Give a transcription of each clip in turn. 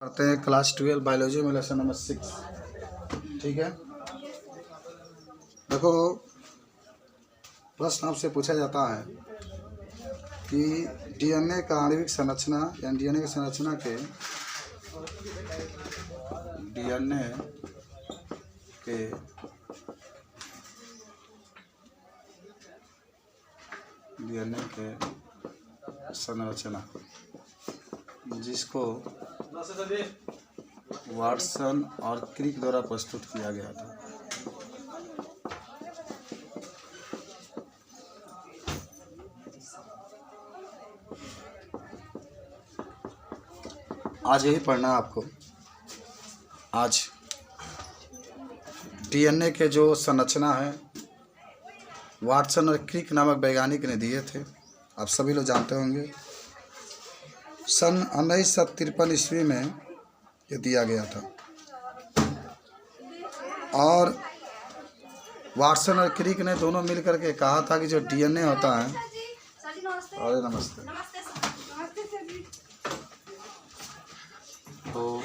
करते हैं class 12 biology में लेसन नंबर 6। ठीक है, देखो प्रश्न आपसे पूछा जाता है कि डीएनए का आणविक संरचना या डीएनए की संरचना के डीएनए के संरचना जिसको वाटसन और क्रिक द्वारा प्रस्तुत किया गया था। आज यही पढ़ना है आपको। आज डीएनए के जो संरचना है वाटसन और क्रिक नामक वैज्ञानिक ने दिए थे, आप सभी लोग जानते होंगे। सन 1953 ईस्वी में ये दिया गया था और वाटसन और क्रिक ने दोनों मिलकर के कहा था कि जो डीएनए होता है, अरे नमस्ते, तो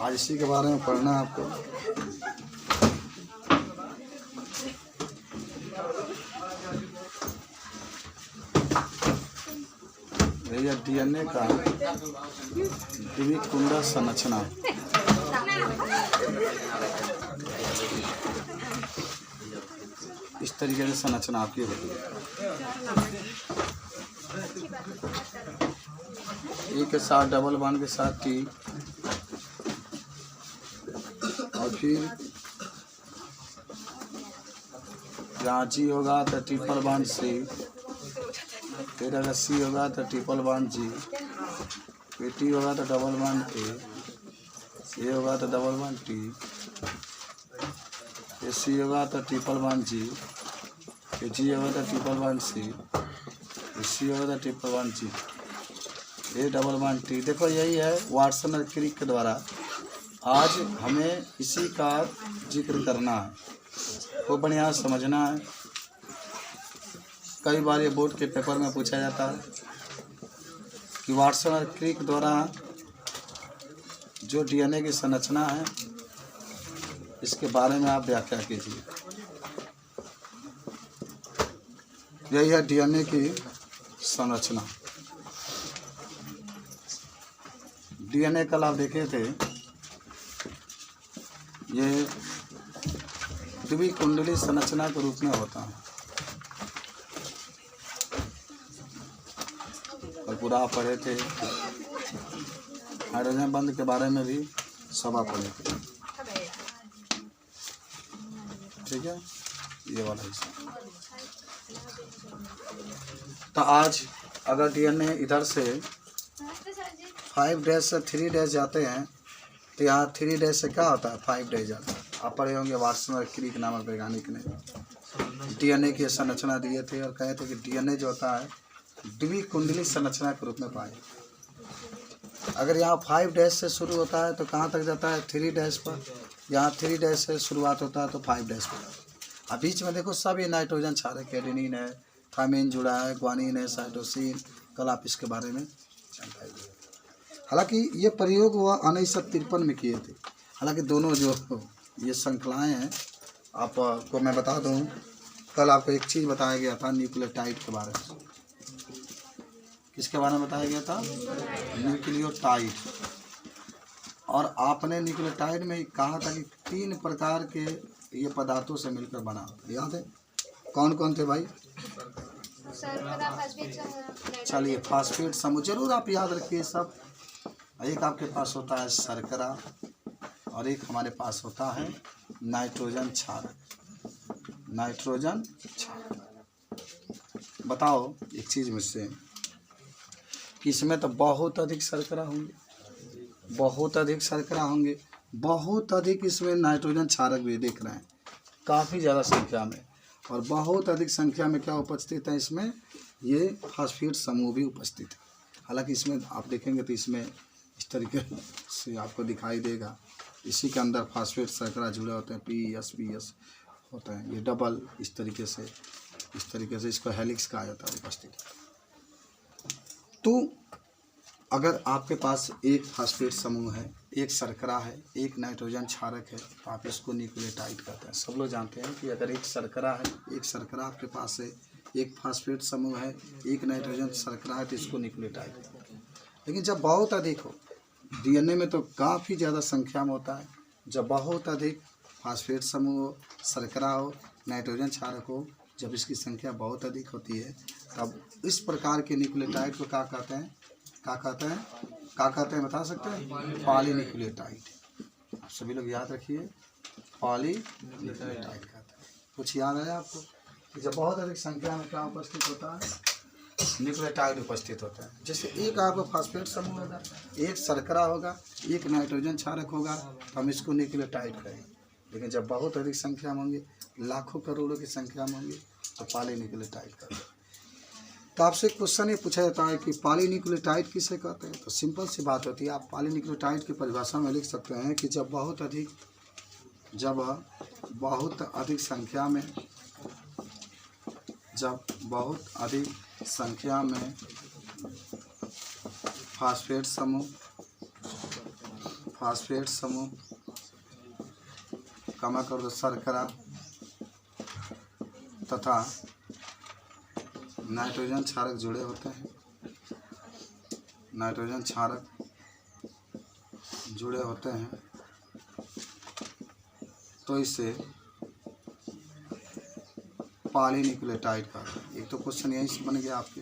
आज इसी के बारे में पढ़ना है आपको। भैया डीएनए का द्विकुंडल संरचना इस तरीके से संरचना आपकी होती है। ए के साथ डबल बॉन्ड के साथ टी और फिर जहाँ जी होगा तो ट्रिपल बॉन्ड सी, फिर अगर सी होगा तो ट्रिपल बॉन्ड जी, फिर टी होगा तो डबल बॉन्ड ए होगा तो डबल बॉन्ड टी, फिर सी होगा तो ट्रिपल बॉन्ड जी, फिर जी होगा तो ट्रिपल बॉन्ड सी, फिर सी होगा तो triple bond G, A double bond T. देखो यही है वाटसन और क्रिक के द्वारा। आज हमें इसी का जिक्र करना है, खूब बढ़िया समझना है। कई बार ये बोर्ड के पेपर में पूछा जाता है कि वाटसन और क्रिक द्वारा जो डीएनए की संरचना है इसके बारे में आप व्याख्या कीजिए। यही है डीएनए की संरचना। डीएनए कल आप देखे थे, ये द्विकुंडली संरचना के रूप में होता है और पूरा आप पढ़े थे। हाइड्रोजन बंध के बारे में भी सब आप पढ़े थे। ठीक है, ये वाला हिस्सा। तो आज अगर डीएनए इधर से 5' से 3' जाते हैं तो यहाँ 3' से क्या होता है, 5' जाता है। आप पढ़े होंगे वाटसन और क्रिक नामक वैज्ञानिक ने डीएनए की संरचना दिए थे और कहे थे कि डीएनए जो होता है द्विकुंडली संरचना के रूप में पाए। अगर यहाँ 5' से शुरू होता है तो कहाँ तक जाता है, 3' पर। यहाँ 3' से शुरुआत होता है तो 5' पर। अब बीच में देखो सब ये नाइट्रोजन क्षारक है, एडेनिन है, थायमिन जुड़ा है, ग्वानिन है, साइटोसिन। कल आप इसके बारे में जानकारी देंगे। हालांकि ये प्रयोग हुआ 1953 में किए थे। हालांकि दोनों जो ये श्रृंखलाएँ हैं आपको मैं बता दूं, कल आपको एक चीज़ बताया गया था न्यूक्लियोटाइड के बारे में। किसके बारे में बताया गया था, न्यूक्लियोटाइड। और आपने न्यूक्लियोटाइड में कहा था कि 3 प्रकार के ये पदार्थों से मिलकर बना। याद है कौन कौन थे भाई? चलिए, फास्फेट समूह जरूर आप याद रखिए सब। एक आपके पास होता है शर्करा और एक हमारे पास होता है नाइट्रोजन क्षारक। नाइट्रोजन क्षारक। बताओ एक चीज़ मुझसे कि इसमें तो बहुत अधिक शर्करा होंगे, बहुत अधिक शर्करा होंगे, बहुत अधिक इसमें नाइट्रोजन क्षारक भी देख रहे हैं, काफ़ी ज़्यादा संख्या में। और बहुत अधिक संख्या में क्या उपस्थित है इसमें, ये फास्फेट समूह भी उपस्थित है। हालांकि इसमें आप देखेंगे तो इसमें इस तरीके से आपको दिखाई देगा, इसी के अंदर फास्फेट शर्करा जुड़े होते हैं, पी एस होता है। ये डबल इस तरीके से इसको हेलिक्स कहा जाता है उपस्थित। तो अगर आपके पास एक फास्फेट समूह है, एक शर्करा है, एक नाइट्रोजन क्षारक है, तो आप इसको न्यूक्लियोटाइड कहते हैं। सब लोग जानते हैं कि अगर एक शर्करा है, एक शर्करा आपके पास है, एक फास्फेट समूह है, एक नाइट्रोजन शर्करा है, तो इसको न्यूक्लियोटाइड कहते हैं। लेकिन जब बहुत अधिक हो, डीएनए में तो काफ़ी ज़्यादा संख्या में होता है, जब बहुत अधिक फास्फेट समूह हो, शर्करा हो, नाइट्रोजन क्षारक हो, जब इसकी संख्या बहुत अधिक होती है, तब इस प्रकार के न्यूक्लियोटाइड को क्या कहते हैं? क्या कहते हैं? क्या कहते हैं, बता सकते हैं? पॉलीन्यूक्लियोटाइड। आप सभी लोग याद रखिए, पॉलीन्यूक्लियोटाइड कहते हैं। कुछ याद आया आपको कि जब बहुत अधिक संख्या में क्या उपस्थित होता है? न्यूक्लियोटाइड उपस्थित होता है। जैसे एक आपका फास्फेट समूह होगा, एक शर्करा होगा, एक नाइट्रोजन क्षारक होगा, तो हम इसको न्यूक्लियोटाइड कहेंगे। लेकिन जब बहुत अधिक संख्या में होंगे, लाखों करोड़ों की संख्या में होंगे, तो पॉलीन्यूक्लियोटाइड कहते हैं। तो आपसे क्वेश्चन ये पूछा जाता है कि पॉलीन्यूक्लियोटाइड किसे कहते हैं? तो सिंपल सी बात होती है, आप पॉलीन्यूक्लियोटाइड की परिभाषा में लिख सकते हैं कि जब बहुत अधिक संख्या में फास्फेट समूह कमा कर दो शर्करा तथा नाइट्रोजन क्षारक जुड़े होते हैं, नाइट्रोजन क्षारक जुड़े होते हैं, तो इसे पॉलीन्यूक्लियोटाइड कहते हैं। एक तो क्वेश्चन यहीं से बन गया आपके,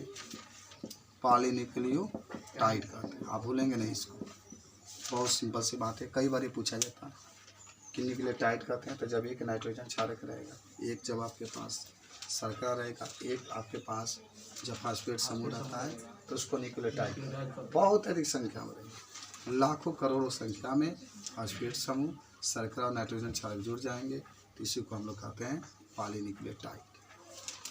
पॉलीन्यूक्लियोटाइड कहते हैं। आप भूलेंगे नहीं इसको, बहुत सिंपल सी बात है। कई बार ये पूछा जाता है कि न्यूक्लियोटाइड कहते हैं तो जब एक नाइट्रोजन क्षारक रहेगा, एक जब आपके पास शर्करा रहेगा, एक आपके पास जब फास्फेट समूह रहता है, तो उसको न्यूक्लियोटाइड कहते हैं। बहुत अधिक संख्या में रहेगी, लाखों करोड़ों संख्या में फास्फेट समूह, शर्करा और नाइट्रोजन क्षारक जुड़ जाएंगे, तो इसी को हम लोग कहते हैं पॉलीन्यूक्लियोटाइड।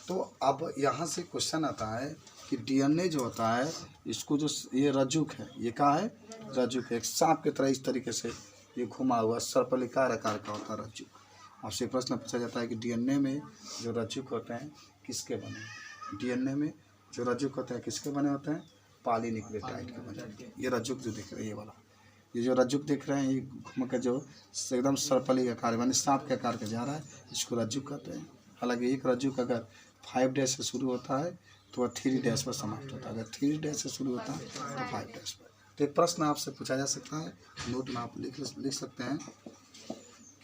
तो अब यहाँ से क्वेश्चन आता है कि डीएनए जो होता है, इसको जो ये रज्जुक है, ये क्या है? रज्जुक है। एक सांप की तरह इस तरीके से ये घुमा हुआ सर्पलिकार आकार का होता है रज्जुक। आपसे प्रश्न पूछा जाता है कि डीएनए में जो रज्जुक होते हैं किसके बने? डीएनए में जो रज्जुक होते हैं किसके बने होते हैं? पॉलीन्यूक्लियोटाइड के बने होते हैं। ये रज्जुक जो दिख रहे हैं, ये वाला, ये जो रज्जुक दिख रहे हैं, ये घूम के जो एकदम सर्पली आकार यानी सांप के आकार का जा रहा है, इसको रज्जुक कहते हैं। हालांकि एक रज्जुक अगर 5 डैश से शुरू होता है तो वह 3 डैश पर समाप्त होता है, अगर 3 डैश से शुरू होता है तो 5 डैश पर। तो एक प्रश्न आपसे पूछा जा सकता है, नोट में आप लिख सकते हैं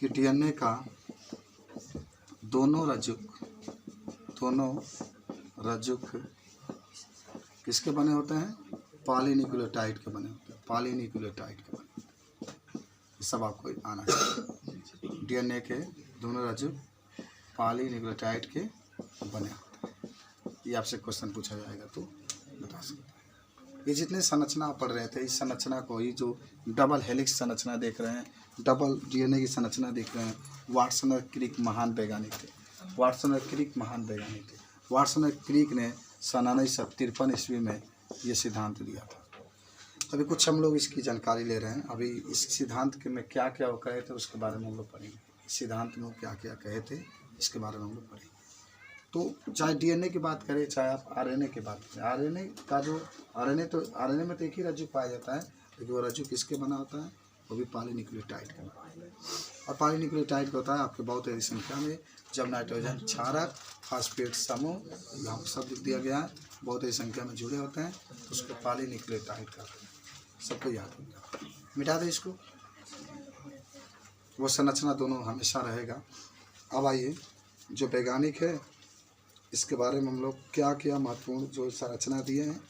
कि डीएनए का दोनों रज्जुक किसके बने होते हैं? पॉलीन्यूक्लियोटाइड के बने होते हैं, पॉलीन्यूक्लियोटाइड के बने होते हैं। ये सब आपको आना चाहिए। डीएनए के दोनों रज्जुक पॉलीन्यूक्लियोटाइड के बने होते हैं। ये आपसे क्वेश्चन पूछा जाएगा तो बता सकते हैं। ये जितने संरचना आप पढ़ रहे थे, इस संरचना को ही जो डबल हेलिक्स संरचना देख रहे हैं, डबल डीएनए की संरचना देख रहे हैं, वाटसन और क्रिक महान वैज्ञानिक थे। वाटसन और क्रिक महान वैज्ञानिक थे। वाटसन और क्रिक ने सन 1953 ईस्वी में ये सिद्धांत दिया था। अभी कुछ हम लोग इसकी जानकारी ले रहे हैं। अभी इस सिद्धांत के में क्या क्या वो कहे थे उसके बारे में हम लोग पढ़ेंगे। इस सिद्धांत में वो क्या क्या कहे थे इसके बारे में हम लोग पढ़ेंगे। तो चाहे डीएनए की बात करें, चाहे आप आरएनए की बात करें, आरएनए का जो आरएनए में तो एक ही रज्जु पाया जाता है, लेकिन वो रज्जु किसके बना होता है? वो भी पॉलीन्यूक्लियोटाइड का बना होता है। और पॉलीन्यूक्लियोटाइड का होता है आपके बहुत अधिक संख्या में, जब नाइट्रोजन क्षारक, फास्फेट समूह, यहाँ सब लिख दिया गया है, बहुत अधिक संख्या में जुड़े होते हैं, तो उसको पॉलीन्यूक्लियोटाइड कहते हैं। सबको याद हो गया, मिटा दे इसको। वो संरचना दोनों हमेशा रहेगा। अब आइए, जो वैज्ञानिक है इसके बारे में हम लोग क्या क्या महत्वपूर्ण जो संरचना दिए हैं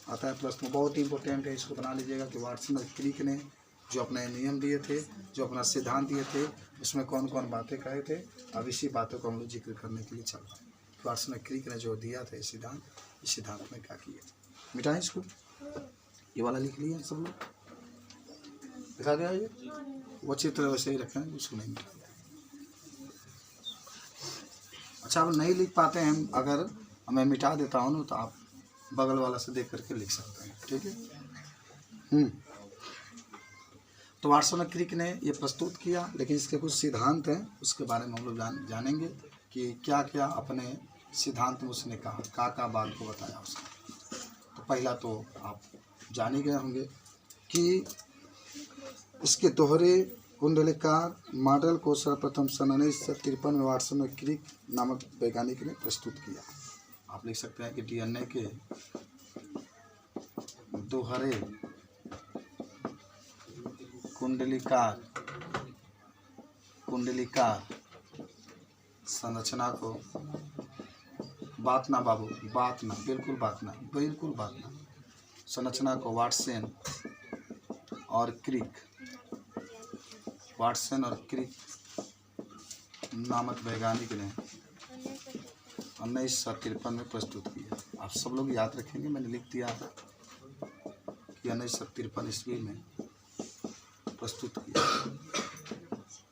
आता है प्रश्न, बहुत ही इंपॉर्टेंट है, इसको बना लीजिएगा कि वाटसन और क्रिक ने जो अपने नियम दिए थे, जो अपना सिद्धांत दिए थे, उसमें कौन कौन बातें कहे थे। अब इसी बातों को हम लोग जिक्र करने के लिए चल रहे हैं। वाटसन और क्रिक ने जो दिया था सिद्धांत, इस सिद्धांत में क्या किए थे। मिटाएं इसको, ये वाला लिख लिया सब लोग, लिखा गया ये, वो चित्र वैसे ही रखें, उसको नहीं मिटाएं। अच्छा, आप नहीं लिख पाते हैं, अगर मैं मिटा देता हूँ ना, तो आप बगल वाला से देख करके लिख सकते हैं, ठीक है। तो वाटसन और क्रिक ने ये प्रस्तुत किया, लेकिन इसके कुछ सिद्धांत हैं, उसके बारे में हम लोग जानेंगे कि क्या क्या अपने सिद्धांत में उसने कहा, क्या बात को बताया उसने। तो पहला तो आप जान ही गए होंगे कि इसके दोहरे कुंडलिकार मॉडल को सर्वप्रथम सन 1953 में वाटसन और क्रिक नामक वैज्ञानिक ने प्रस्तुत किया। आप लिख सकते हैं कि डीएनए के दोहरे कुंडलिकार संरचना को बात ना बाबू, बात ना, बिल्कुल बात ना, बिल्कुल बात ना, संरचना को वाटसन और क्रिक नामक वैज्ञानिक ने 1953 में प्रस्तुत किया। आप सब लोग याद रखेंगे, मैंने लिख दिया है कि 1953 ईस्वी में प्रस्तुत किया,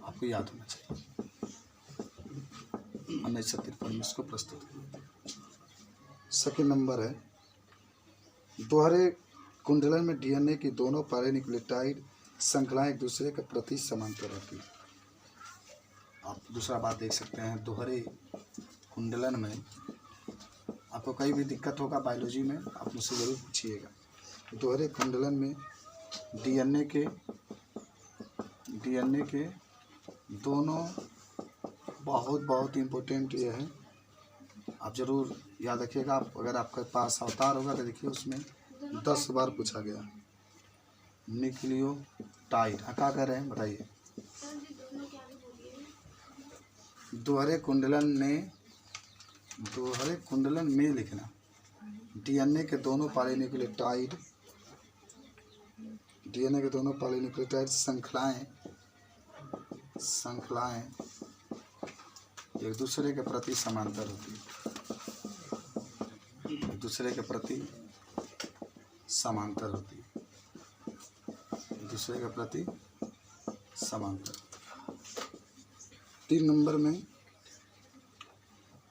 आपको याद होना चाहिए। 1953 में इसको प्रस्तुत किया। सेकेंड नंबर है, दोहरे कुंडलन में डीएनए की दोनों पॉलीन्यूक्लियोटाइड श्रृंखलाएं एक दूसरे के प्रति समांतर होती है। आप दूसरा बात देख सकते हैं, दोहरे कुंडलन में आपको कहीं भी दिक्कत होगा बायोलॉजी में, आप मुझसे ज़रूर पूछिएगा। दोहरे कुंडलन में डीएनए के दोनों बहुत इम्पोर्टेंट ये है, आप ज़रूर याद रखिएगा। आप अगर आपके पास अवतार होगा तो देखिए उसमें 10 बार पूछा गया न्यूक्लियोटाइड। क्या कर रहे हैं बताइए। दोहरे कुंडलन में लिखना, डीएनए के दोनों पॉलीन्यूक्लियोटाइड श्रृंखलाएं एक दूसरे के प्रति समांतर होती है, एक दूसरे के प्रति समांतर होती है, एक दूसरे के प्रति समांतर। 3 नंबर में,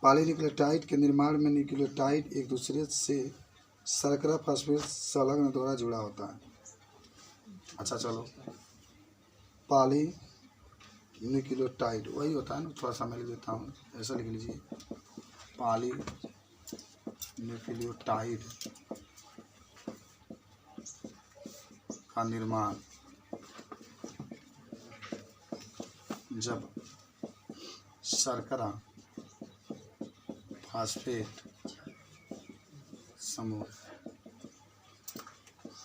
पॉलीन्यूक्लियोटाइड के निर्माण में न्यूक्लियोटाइड एक दूसरे से शर्करा फॉस्फेट संलग्न द्वारा जुड़ा होता है। अच्छा चलो, पॉलीन्यूक्लियोटाइड वही होता है ना, थोड़ा सा मैं लिख देता हूँ, ऐसा लिख लीजिए, पॉलीन्यूक्लियोटाइड का निर्माण जब शर्करा फास्फेट समूह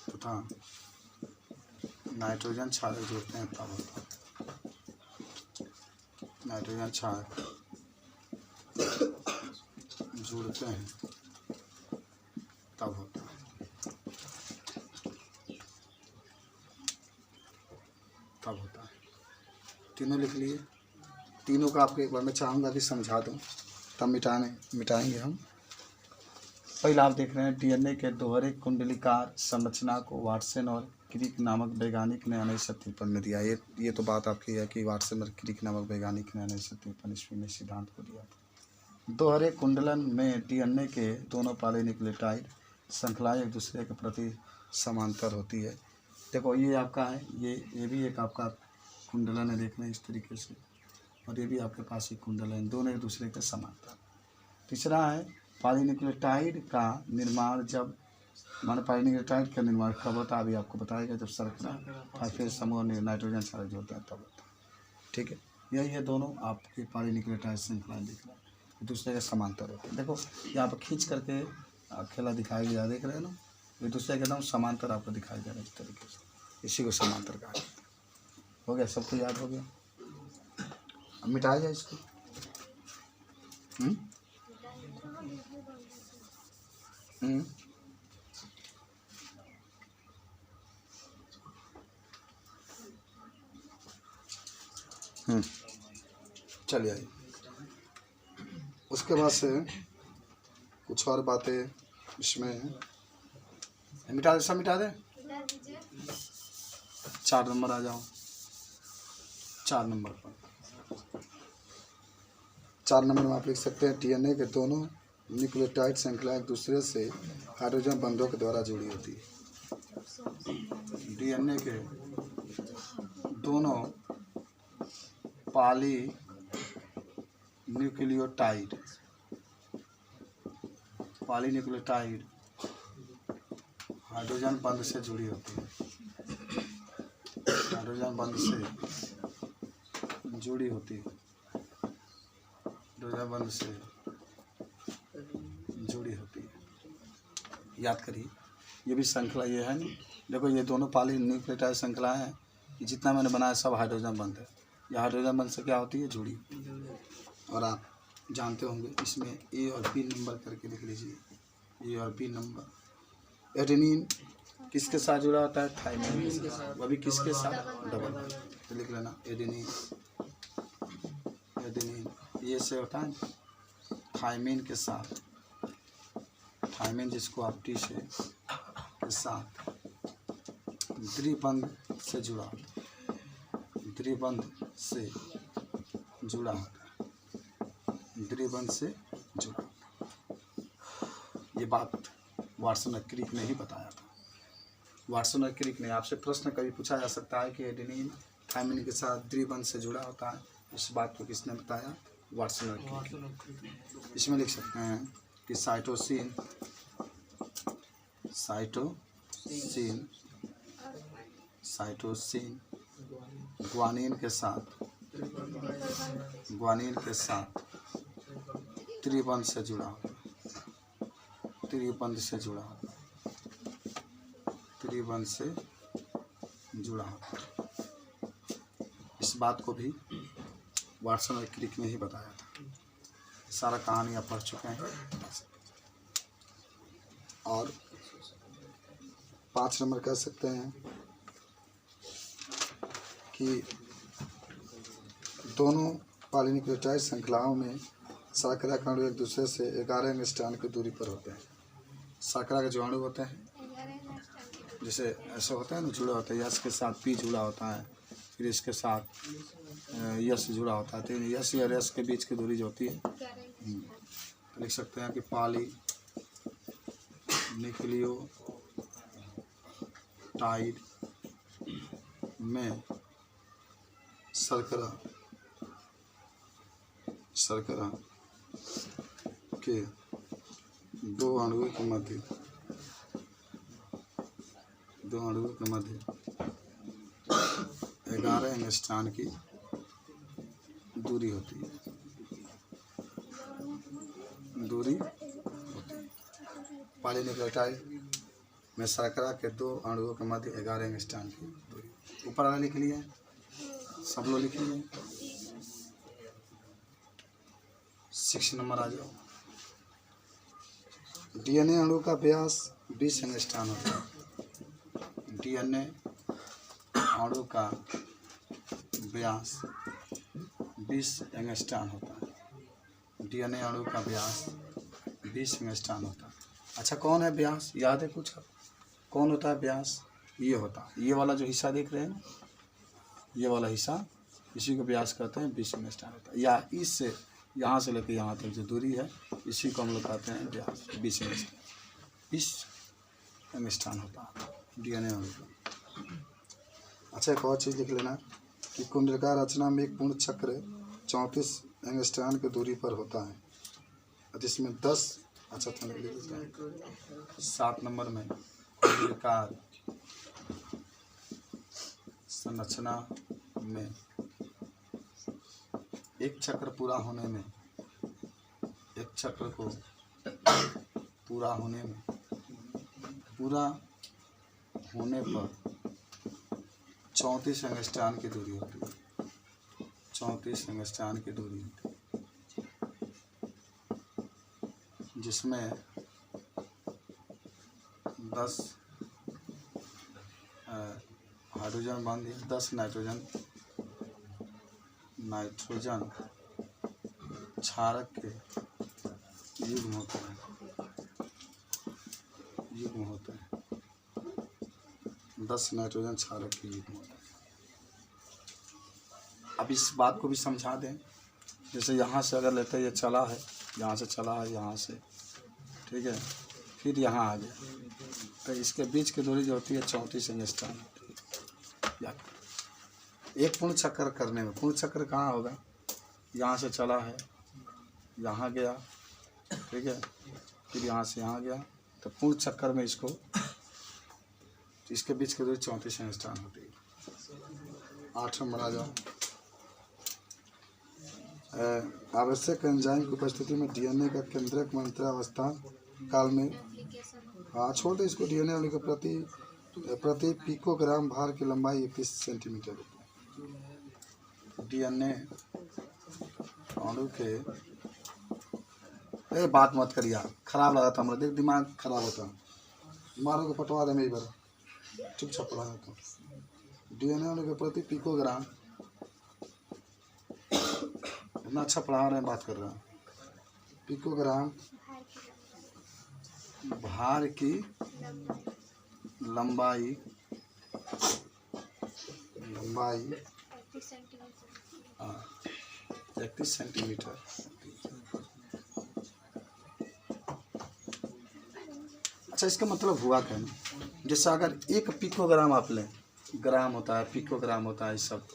तथा नाइट्रोजन क्षारक जोड़ते हैं तब होता है। नाइट्रोजन क्षारक जोड़ते हैं तब होता है। तीनों लिख लिए। तीनों का आपको एक बार मैं चाहूँगा कि समझा दूँ, तब मिटाएंगे हम। पहला आप देख रहे हैं, डीएनए के दोहरे कुंडलिकार संरचना को वाटसन और क्रिक नामक वैज्ञानिक ने 1953 में दिया। ये तो बात आपकी है कि वाटसन और क्रिक नामक वैज्ञानिक ने 1953 ईस्वी में सिद्धांत को दिया था। दोहरे कुंडलन में डीएनए के दोनों पॉलीन्यूक्लियोटाइड श्रृंखलाएं एक दूसरे के प्रति समांतर होती है। देखो ये आपका है, ये भी एक आपका कुंडलन है, देखना इस तरीके से, और ये भी आपके पास एक कुंडलन, दोनों एक दूसरे के समांतर। तीसरा है, पॉलीन्यूक्लियोटाइड का निर्माण पॉलीन्यूक्लियोटाइड का निर्माण कब होता है, अभी आपको बताएगा, जब शर्करा फास्फेट समूह नाइट्रोजन क्षारक जोड़ता है तब होता है। ठीक है, यही है दोनों आपके पॉलीन्यूक्लियोटाइड श्रृंखलाएं देखना एक दूसरे के समांतर होते हैं। देखो यहाँ पर खींच करके खेला दिखाया गया, देख रहे हैं ना, एक दूसरे के एकदम समांतर आपको दिखाई दे रहा है इस तरीके से, इसी को समांतर कहा जाता है। हो गया, सबको याद हो गया। अब मिटाया जाए इसको। चलिए आइए, उसके बाद से कुछ और बातें इसमें मिटा दे, सब मिटा दे। 4 नंबर आ जाओ। 4 नंबर पर 4 नंबर में आप लिख सकते हैं, डीएनए के दोनों न्यूक्लियोटाइड श्रृंखला एक दूसरे से हाइड्रोजन बंधों के द्वारा जुड़ी होती है। डीएनए के दोनों पॉलीन्यूक्लियोटाइड हाइड्रोजन बंध से जुड़ी होती है, हाइड्रोजन बंध से जुड़ी होती है, हाइड्रोजन बंध से जुड़ी होती है। याद करिए, ये भी श्रृंखला ये है नहीं, देखो ये दोनों पॉलीन्यूक्लियोटाइड श्रृंखला है, जितना मैंने बनाया सब हाइड्रोजन बंध है। यह हाइड्रोजन बंध से क्या होती है, जुड़ी। और आप जानते होंगे इसमें ए और बी नंबर करके लिख लीजिए, ए और बी नंबर। एडेनिन किसके साथ जुड़ा होता है, थाइमिन के साथ, वह भी किसके साथ, डबल बॉन्ड। तो लिख लेना एडेनिन, एडेनिन ये से होता है थाइमिन के साथ, थाइमिन जिसको आप टी से के साथ द्विबंध से जुड़ा होता है, द्विबंध से जुड़ा होता है, द्विबंध से जुड़ा होता है। ये बात वाटसन और क्रिक ने ही बताया था। वाटसन और क्रिक ने, आपसे प्रश्न कभी पूछा जा सकता है कि एडेनिन थाइमिन के साथ द्विबंध से जुड़ा होता है, इस बात को किसने बताया, वाटसन और क्रिक। इसमें लिख सकते हैं कि साइटोसिन, साइटोसिन, साइटोसिन ग्वानिन के साथ, ग्वानिन के साथ त्रिबंध से जुड़ा होता है, त्रिबंध से जुड़ा होता है, त्रिबंध से जुड़ा होता है। इस बात को भी वाटसन और क्रिक ने ही बताया था। सारा कहानी आप पढ़ चुके हैं। और 5 नंबर कह सकते हैं कि दोनों पॉलीन्यूक्लियोटाइड श्रृंखलाओं में शर्करा के अणु एक दूसरे से 11 एंगस्ट्रॉन की दूरी पर होते हैं। शर्करा के जो अणु होते हैं, जैसे ऐसे होता है ना, जुड़ा होता है, यस के साथ पी जुड़ा होता है, फिर इसके साथ यस जुड़ा होता है, तो यस और यस के बीच की दूरी जो होती है, तो लिख सकते हैं कि पॉली न्यूक्लियोटाइड में शर्करा के दो अणुओं के मध्य 11 एंगस्ट्रॉन की दूरी होती है, पॉलीन्यूक्लियोटाइड में शर्करा के 2 अणुओं के मध्य 11 एंगस्ट्रॉन की दूरी। ऊपर वाला लिख लिए, सब लोग लिख लिए। 6 नंबर आ जाओ। डीएनए अणु का व्यास 20 एंगस्ट्रॉन होता है। डीएनए अणु का व्यास 20 एंगस्ट्रॉन होता है। डीएनए अणु का व्यास 20 एंगस्ट्रॉन होता है। अच्छा, कौन है व्यास, याद है कुछ, कौन होता है व्यास, ये होता है, ये वाला जो हिस्सा देख रहे हैं, ये वाला हिस्सा, इसी को व्यास कहते हैं, 20 एंगस्ट्रॉन होता है। या इससे यहाँ से लेकर यहाँ तक जो दूरी है, इसी को हम लोग कहते हैं व्यास, 20 एंगस्ट्रॉन होता है डीएनए अणु का। अच्छा, एक और चीज़ लिख लेना कि कुंडलाकार रचना में एक पूर्ण चक्र 34 एंगस्ट्रॉन की दूरी पर होता है, जिसमें 10, अच्छा 7 नंबर में कुंडलाकार संरचना में एक चक्र पूरा होने में, एक चक्र को पूरा होने में, पूरा होने पर 34 एंगस्ट्रॉन की दूरी होती है, 34 एंगस्ट्रॉन की दूरी होती है, जिसमें 10 हाइड्रोजन बंध, 10 नाइट्रोजन क्षारक के युग्म होते हैं, 10 नाइट्रोजन क्षारक के युग्म होते हैं। अब इस बात को भी समझा दें, जैसे यहाँ से अगर लेते हैं, ये चला है, यहाँ से चला है, यहाँ से, ठीक है, फिर यहाँ आ गया, तो इसके बीच की दूरी जो होती है 34 एंगस्ट्रॉन होती है। एक पूर्ण चक्कर करने में, पूर्ण चक्कर कहाँ होगा, यहाँ से चला है, यहाँ गया, ठीक है, फिर यहाँ से यहाँ गया, तो पूर्ण चक्कर में इसको तो इसके बीच की दूरी 34 एंगस्ट्रॉम होती है। 8 नंबर आ जाओ। आवश्यक एंजाइम की उपस्थिति में डीएनए का केंद्रक मंत्रावस्था काल में, हाँ छोड़ दे इसको। डीएनए वाले के प्रति पिकोग्राम भार की लंबाई 31 सेंटीमीटर होती है। डीएनए अणु के, बात मत करिए, खराब लगा था हमारा, देख दिमाग खराब होता, मारो को पटवा दे मेरी बार, चुपचाप पढ़ा था। डीएनए अणु के प्रति पिकोग्राम, इतना अच्छा पढ़ा रहे हैं, बात कर रहे हैं। पिकोग्राम भार की लंबाई 31 सेंटीमीटर। अच्छा, इसका मतलब हुआ क्या? जैसे अगर 1 पिकोग्राम आप लें, ग्राम होता है, पिकोग्राम होता है, सब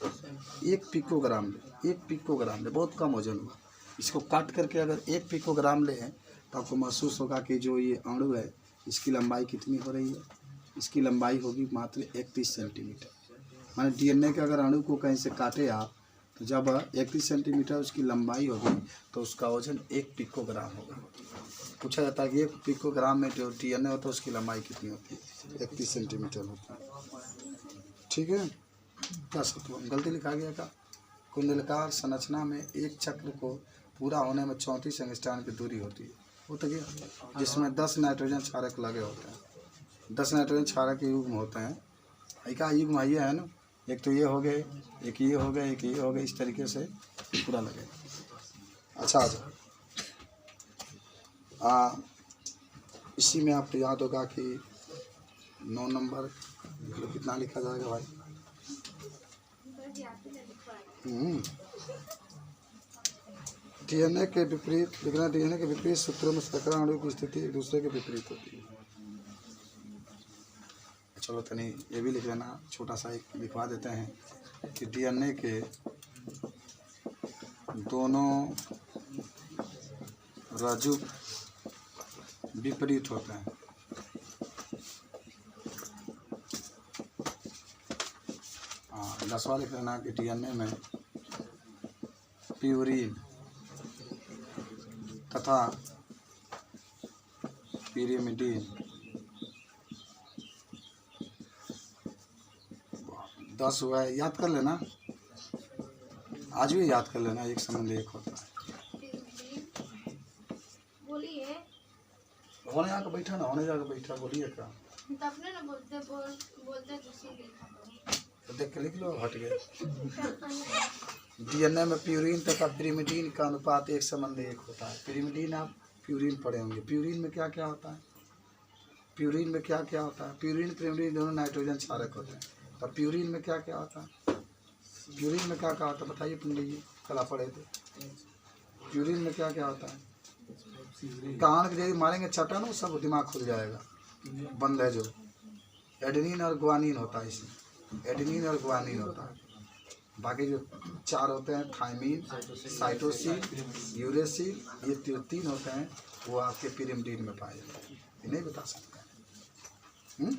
1 पिकोग्राम ले, 1 पिकोग्राम ले, बहुत कम वजन हुआ। इसको काट करके अगर 1 पिकोग्राम ले हैं तो आपको महसूस होगा कि जो ये अणु है इसकी लंबाई कितनी हो रही है। इसकी लंबाई होगी मात्र 31 सेंटीमीटर। माने डीएनए के अगर अणु को कहीं से काटे आप, तो जब 31 सेंटीमीटर उसकी लंबाई होगी तो उसका वजन 1 पिकोग्राम होगा। पूछा जाता है कि 1 पिकोग्राम में जो डीएनए होता है उसकी लंबाई कितनी होती है? 31 सेंटीमीटर होती है। ठीक है, क्या सत्व गलती लिखा गया का? कुंडलाकार संरचना में एक चक्र को पूरा होने में 34 एंगस्ट्रॉम की दूरी होती है, हो तो गया, जिसमें 10 नाइट्रोजन क्षारक लगे होते हैं। 10 नाइट्रोजन क्षारक के युग्म होते हैं। एक युग्म ये है ना, एक तो ये हो गए, एक ये हो गए, एक ये हो गए, इस तरीके से पूरा लगे। अच्छा आ जाओ, इसी में आपको याद होगा कि 9 नंबर कितना लिखा जाएगा भाई? डीएनए के विपरीत लिखना। डीएनए के विपरीत सूत्रों में शर्करा अणु की स्थिति एक दूसरे के विपरीत होती है। चलो तनी ये भी लिख लेना, छोटा सा एक लिखवा देते हैं कि डीएनए के दोनों रज्जु विपरीत होते हैं। हाँ, 10वां लिख लेना कि डीएनए में प्यूरीन तथा पिरिमिडीन 10 हुआ है, याद कर लेना, आज भी याद कर लेना, एक संबंध एक होता है। बोलिए, होने आकर बैठा ना, होने जाकर बैठा, बोलिए क्या? अपने ना बोलते तो देख के लिख लो, हट गए। डीएनए में प्यूरीन तथा पिरिमिडीन का अनुपात एक संबंध एक होता है। पिरिमिडीन आप प्यूरीन पढ़े होंगे। प्यूरीन में क्या क्या होता है? प्यूरीन में क्या क्या होता है? प्यूरीन पिरिमिडीन दोनों नाइट्रोजन क्षारक होते हैं। तो प्यूरीन में क्या क्या होता है? प्यूरीन में क्या क्या होता है बताइए पंडित जी, कल आप पढ़े थे। प्यूरीन में क्या क्या होता है? कान के जरिए मारेंगे चटा ना, सब दिमाग खुल जाएगा, बंद है जो। एडेनिन और ग्वानिन होता है इसमें, एडेनिन और ग्वानिन होता है। बाकी जो 4 होते हैं, थायमिन, साइटोसिन, यूरेसिल, ये 3 होते हैं, वो आपके पिरिमिडीन में पाए जाते हैं। ये नहीं बता सकते हैं।